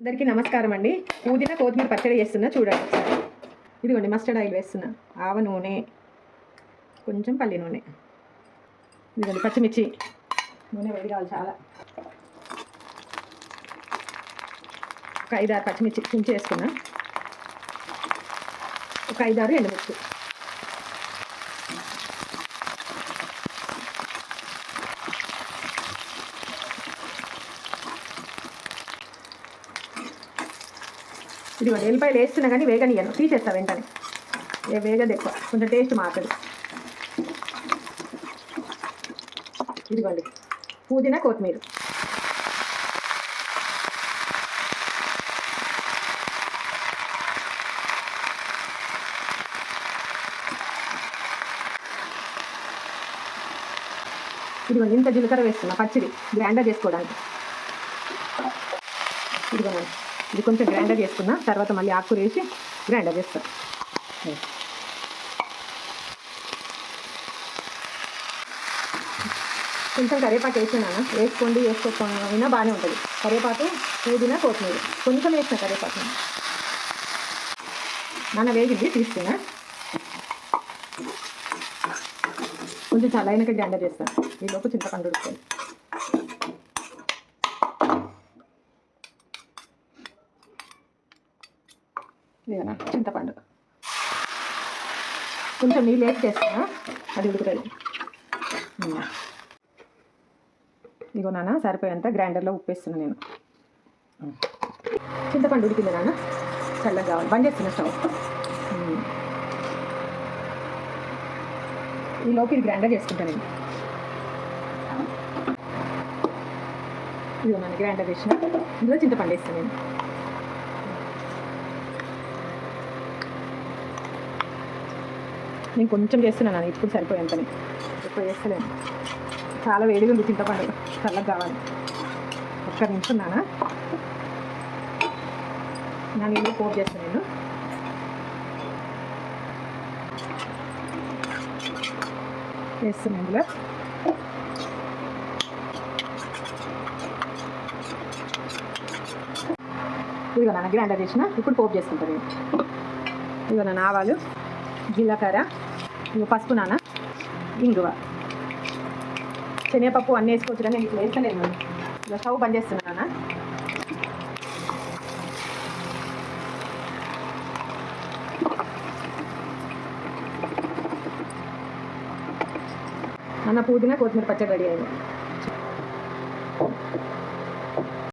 అందరికీ నమస్కారం అండి. పుదీనా కొత్తిమీర పచ్చడి చేస్తున్నా చూడండి ఒకసారి. ఇదిగోండి మస్టర్డ్ ఆయిల్ వేస్తున్నా, ఆవ నూనె, కొంచెం పల్లి నూనె, ఇదిగోండి పచ్చిమిర్చి, నూనె వేడి కావాలి చాలా. ఒక 5-6 పచ్చిమిర్చి తుంచి వేసుకున్నా, ఒక 5-6 ఎండుమిర్చి. ఇదిగోండి ఎల్లిపాయలు వేస్తున్నా కానీ వేగనియను, తీసేస్తా వెంటనే. వేగది ఎక్కువ, కొంచెం టేస్ట్ మారుతుంది. ఇదిగోండి పుదీనా కొత్తిమీర. ఇదిగోండి ఇంత జీలకర్ర వేస్తున్నా పచ్చిది గ్రైండర్ చేసుకోవడానికి. ఇదిగోండి ఇది కొంచెం గ్రైండర్ చేసుకున్నా, తర్వాత మళ్ళీ ఆకుకూర వేసి గ్రైండర్ చేస్తాను. కొంచెం కరివేపాకు వేసినాను, వేసుకోకపోయినా బాగానే ఉంటుంది. కరివేపాకు, పుదీనా, కొత్తిమీర కొంచెం వేసిన కరివేపాకు. నాన్న వేగింది తీసుకున్నా, కొంచెం చల్లైనకి గ్రైండర్ చేస్తాను. ఈలోపు చింతపండు ఉడుకుతుంది. ఇదేనా చింతపండు, కొంచెం నీళ్ళు వేసి చేస్తాను, అది ఉడుకుతుంది. ఇగో నాన్న సరిపోయేంత గ్రైండర్లో ఉప్పు వేస్తున్నాను నేను. చింతపండు ఉడికింది నాన్న, చల్లగా కావాలి. బంద్ చేస్తున్నా స్టవ్. ఈలోపు ఇది గ్రైండర్ చేసుకుంటాను నేను. ఇదిగో నాన్న గ్రైండర్ చేసిన, ఇందులో చింతపండు వేస్తాను నేను. నేను కొంచెం చేస్తున్నాను, ఇప్పుడు సరిపోయేంతని ఎక్కువ చేస్తలేను. చాలా వేడిగా ఉంది చింతపండు, చల్లగా కావాలి. ఒక్క నిమిషం నాన్న, నా నీళ్ళు పోపు చేస్తాను నేను. వేస్తున్నాను ఇందులో. ఇదిగో నాన్న గ్రైండర్ చేసిన, ఇప్పుడు పోపు చేసుకుంటాను నేను. ఇదిగో నాన్న ఆవాలు, జీలకర్ర, ఇవి పసుపు నాన్న, ఇంగువ, శనగపప్పు అన్నీ వేసుకోవచ్చు కానీ నేను ఇప్పుడు వేస్తలేను. ఇలా స్టవ్ బంద్ చేస్తున్నాను నాన్న. పుదీనా కొత్తిమీర పచ్చడి రెడీ అయింది.